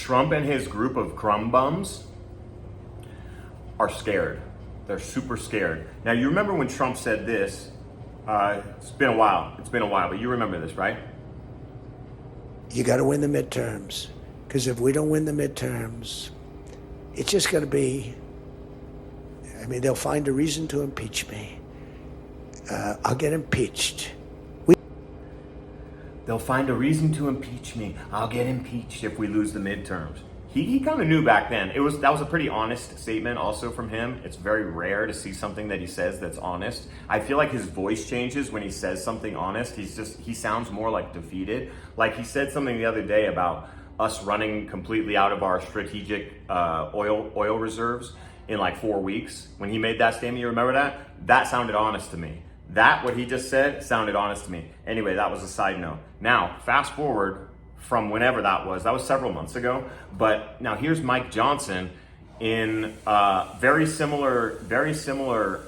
Trump and his group of crumb bums are scared. They're super scared. Now, you remember when Trump said this, it's been a while, but you remember this, right? You got to win the midterms, because if we don't win the midterms, it's just going to be, I mean, they'll find a reason to impeach me. I'll get impeached. They'll find a reason to impeach me. I'll get impeached if we lose the midterms. He kind of knew back then. That was a pretty honest statement also from him. It's very rare to see something that he says that's honest. I feel like his voice changes when he says something honest. He sounds more like defeated. Like he said something the other day about us running completely out of our strategic oil reserves in like 4 weeks. When he made that statement, you remember that? That sounded honest to me. What he just said sounded honest to me. Anyway, that was a side note. Now, fast forward from whenever that was several months ago. But now here's Mike Johnson in very similar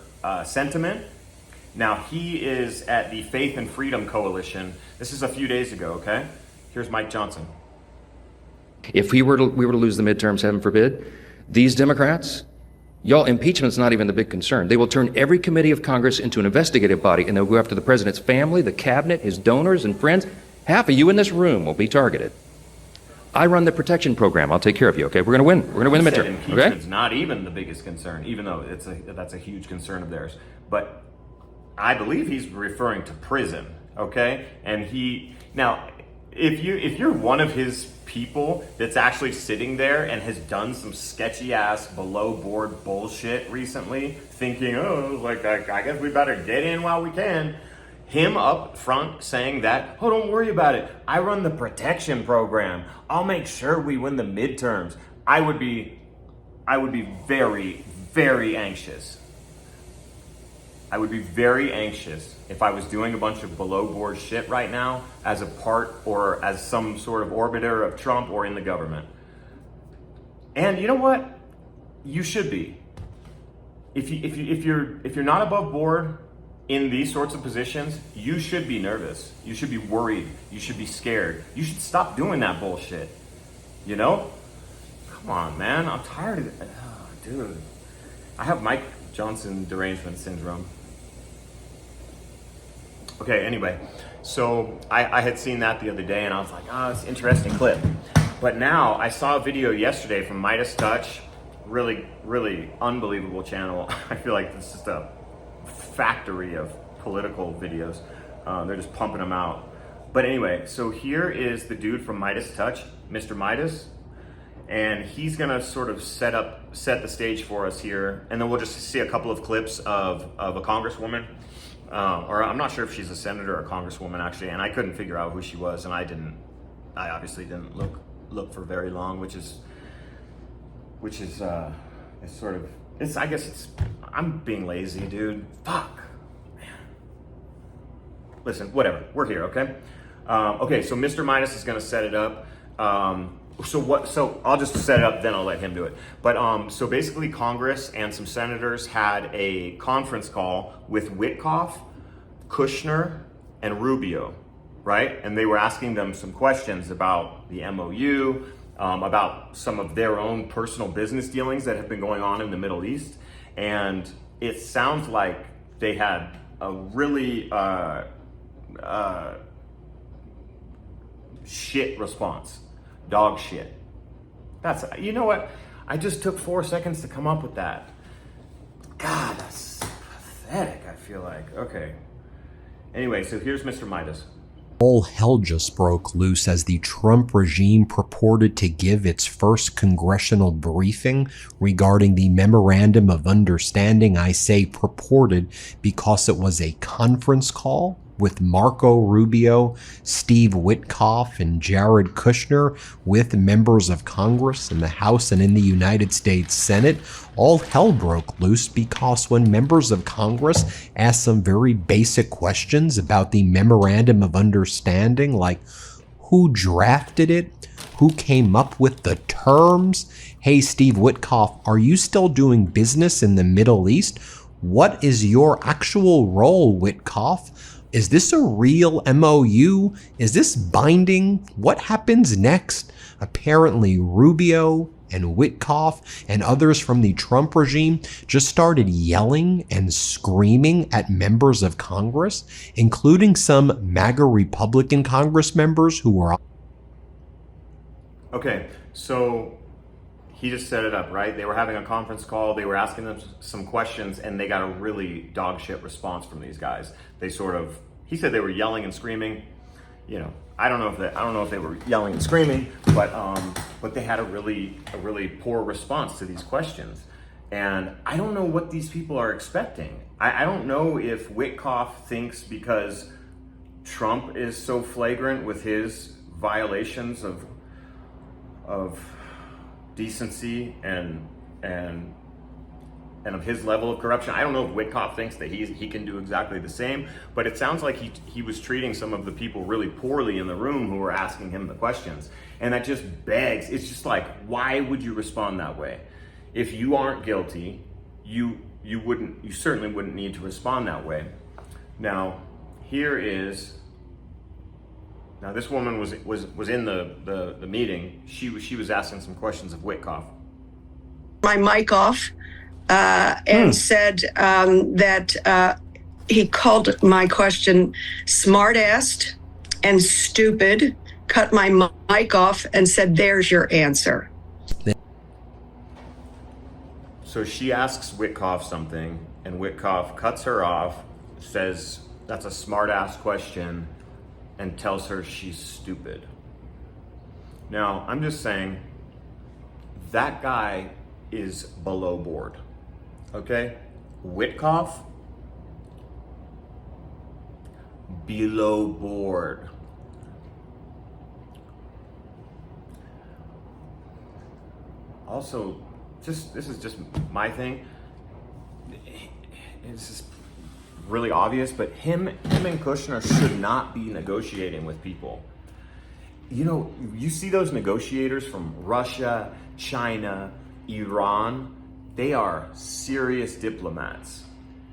sentiment. Now he is at the Faith and Freedom Coalition. This is a few days ago, okay? Here's Mike Johnson. If we were to lose the midterms, heaven forbid, these Democrats, y'all, impeachment's not even the big concern. They will turn every committee of Congress into an investigative body, and they'll go after the president's family, the cabinet, his donors and friends. Half of you in this room will be targeted. I run the protection program. I'll take care of you, okay? We're going to win. We're going to win the midterm, okay? Impeachment's not even the biggest concern, even though that's a huge concern of theirs. But I believe he's referring to prison, okay? And if you're one of his people that's actually sitting there and has done some sketchy ass below board bullshit recently, thinking, I guess we better get in while we can. Him up front saying that, don't worry about it. I run the protection program. I'll make sure we win the midterms. I would be very, very anxious. I would be very anxious if I was doing a bunch of below board shit right now as a part or as some sort of orbiter of Trump or in the government. And you know what? You should be. If you're not above board in these sorts of positions, you should be nervous. You should be worried. You should be scared. You should stop doing that bullshit. You know? Come on, man. I'm tired of it. Oh, dude. I have Mike Johnson derangement syndrome. Okay, anyway. So I had seen that the other day and I was like, it's an interesting clip. But now I saw a video yesterday from Midas Touch. Really, really unbelievable channel. I feel like it's just a factory of political videos. They're just pumping them out. But anyway, so here is the dude from Midas Touch, Mr. Midas, and he's gonna sort of set the stage for us here, and then we'll just see a couple of clips of a congresswoman, or I'm not sure if she's a senator or a congresswoman actually, and I couldn't figure out who she was, and I obviously didn't look for very long, which is sort of, I'm being lazy, dude. Fuck, man. Listen, whatever. We're here, okay? Okay, so Mr. Midas is gonna set it up. So I'll just set it up, then I'll let him do it. But so basically, Congress and some senators had a conference call with Witkoff, Kushner, and Rubio, right? And they were asking them some questions about the MOU, about some of their own personal business dealings that have been going on in the Middle East. And it sounds like they had a really shit response. Dog shit. You know what? I just took 4 seconds to come up with that. God, that's pathetic, I feel like. Okay. Anyway, so here's Mr. Midas. All hell just broke loose as the Trump regime purported to give its first congressional briefing regarding the Memorandum of Understanding. I say purported because it was a conference call with Marco Rubio, Steve Witkoff, and Jared Kushner with members of Congress in the House and in the United States Senate. All hell broke loose because when members of Congress asked some very basic questions about the Memorandum of Understanding, like who drafted it, who came up with the terms, hey Steve Witkoff, are you still doing business in the Middle East? What is your actual role, Witkoff? Is this a real MOU? Is this binding? What happens next? Apparently, Rubio and Witkoff and others from the Trump regime just started yelling and screaming at members of Congress, including some MAGA Republican Congress members who were. Okay, so he just set it up, right? They were having a conference call, they were asking them some questions, and they got a really dog shit response from these guys. He said they were yelling and screaming. You know, I don't know if they were yelling and screaming, but they had a really poor response to these questions. And I don't know what these people are expecting. I don't know if Witkoff thinks because Trump is so flagrant with his violations of decency and of his level of corruption. I don't know if Witkoff thinks that he can do exactly the same, but it sounds like he was treating some of the people really poorly in the room who were asking him the questions. And that just begs, it's just like, why would you respond that way? If you aren't guilty, you certainly wouldn't need to respond that way. Now, this woman was in the meeting. She was asking some questions of Witkoff. My mic off and said that he called my question smart-assed and stupid, cut my mic off and said, "There's your answer." So she asks Witkoff something, and Witkoff cuts her off, says that's a smart-ass question, and tells her she's stupid. Now, I'm just saying, that guy is below board, okay? Witkoff, below board. Also, this is just my thing. It's just really obvious, but him and Kushner should not be negotiating with people. You know, you see those negotiators from Russia, China, Iran, they are serious diplomats.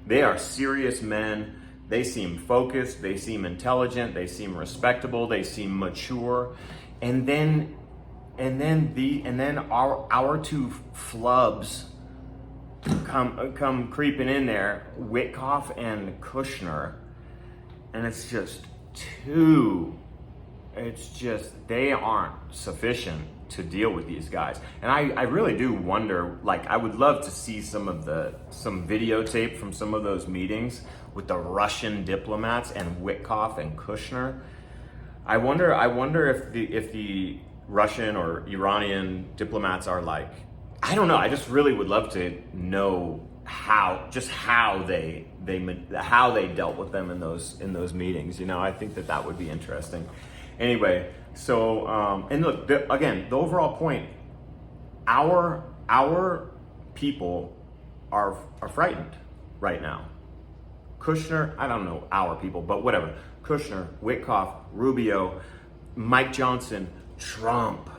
They are serious men. They seem focused, they seem intelligent, they seem respectable, they seem mature. And then our two flubs come creeping in there, Witkoff and Kushner, and they aren't sufficient to deal with these guys. And I really do wonder, like, I would love to see some videotape from some of those meetings with the Russian diplomats and Witkoff and Kushner. I wonder if the Russian or Iranian diplomats are like, I don't know. I just really would love to know how they dealt with them in those meetings. You know, I think that would be interesting. Anyway, so and look, the overall point, our people are frightened right now. Kushner, I don't know our people, but whatever. Kushner, Witkoff, Rubio, Mike Johnson, Trump.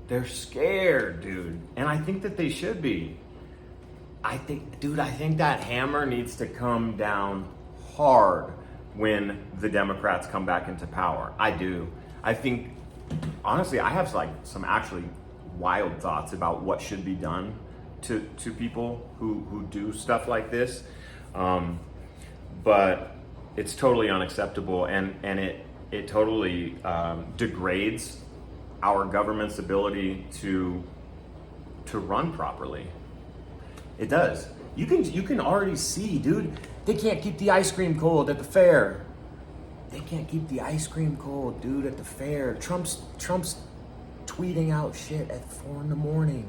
They're scared, dude. And I think that they should be. I think that hammer needs to come down hard when the Democrats come back into power. I do. I think, honestly, I have like some actually wild thoughts about what should be done to people who do stuff like this. But it's totally unacceptable, and it totally degrades our government's ability to run properly. It does. You can already see, dude, they can't keep the ice cream cold at the fair. They can't keep the ice cream cold, dude, at the fair. Trump's tweeting out shit at 4 a.m.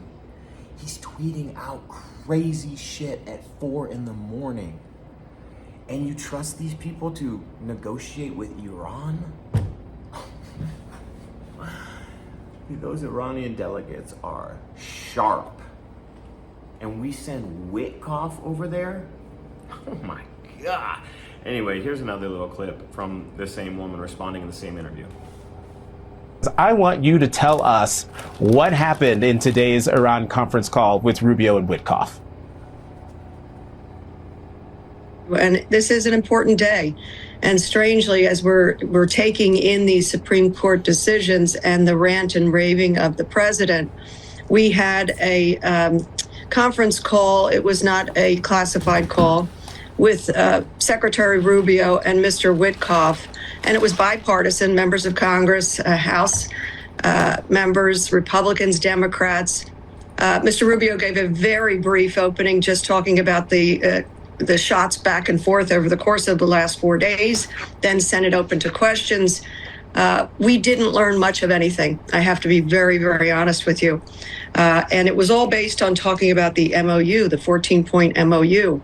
He's tweeting out crazy shit at 4 a.m. And you trust these people to negotiate with Iran? Those Iranian delegates are sharp. And we send Witkoff over there? Oh my God. Anyway, here's another little clip from the same woman responding in the same interview. I want you to tell us what happened in today's Iran conference call with Rubio and Witkoff. And this is an important day. And strangely, as we're taking in these Supreme Court decisions and the rant and raving of the president, we had a conference call. It was not a classified call with Secretary Rubio and Mr. Witkoff, and it was bipartisan, members of Congress, House members, Republicans, Democrats. Mr. Rubio gave a very brief opening, just talking about the shots back and forth over the course of the last 4 days, then sent it open to questions. We didn't learn much of anything. I have to be very, very honest with you. And it was all based on talking about the MOU, the 14-point MOU.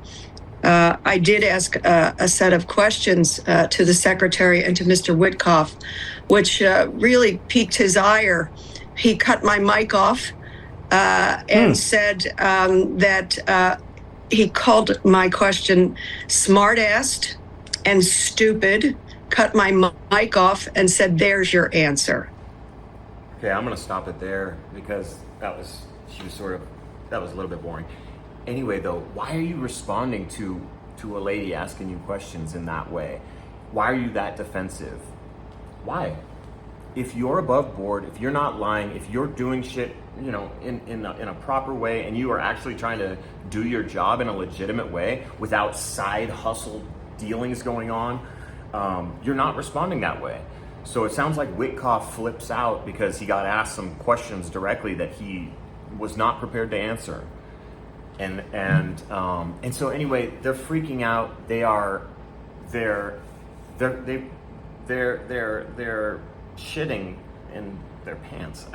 I did ask a set of questions to the secretary and to Mr. Witkoff, which really piqued his ire. He cut my mic off and said that he called my question smart-assed and stupid, cut my mic off, and said, "There's your answer." Okay, I'm gonna stop it there because that was a little bit boring. Anyway, though, why are you responding to a lady asking you questions in that way? Why are you that defensive? Why? If you're above board, if you're not lying, if you're doing shit, you know, in a proper way, and you are actually trying to do your job in a legitimate way without side hustle dealings going on, you're not responding that way. So it sounds like Witkoff flips out because he got asked some questions directly that he was not prepared to answer. And so anyway, they're freaking out. They're shitting in their pants.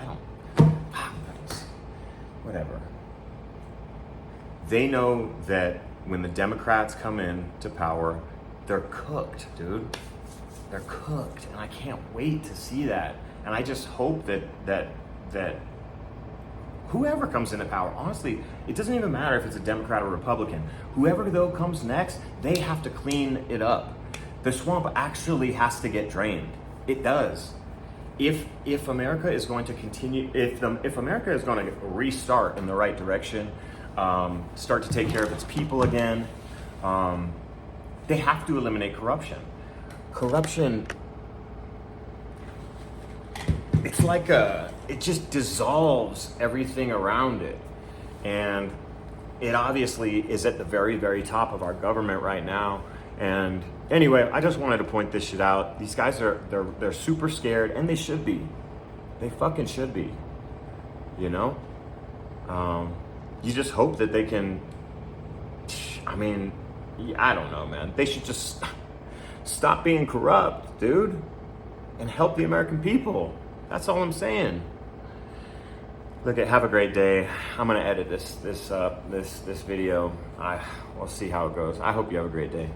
Whatever. They know that when the Democrats come in to power, they're cooked, dude. They're cooked, and I can't wait to see that. And I just hope that whoever comes into power, honestly, it doesn't even matter if it's a Democrat or Republican. Whoever though comes next, they have to clean it up. The swamp actually has to get drained. It does. If America is going to continue, if America is going to restart in the right direction, start to take care of its people again, they have to eliminate corruption. Corruption, it's like it just dissolves everything around it. And it obviously is at the very, very top of our government right now. And anyway, I just wanted to point this shit out. These guys they're super scared, and they should be. They fucking should be. You know? You just hope that they can, I mean, I don't know, man. They should just stop being corrupt, dude, and help the American people. That's all I'm saying. Look, have a great day. I'm gonna edit this video. We'll see how it goes. I hope you have a great day.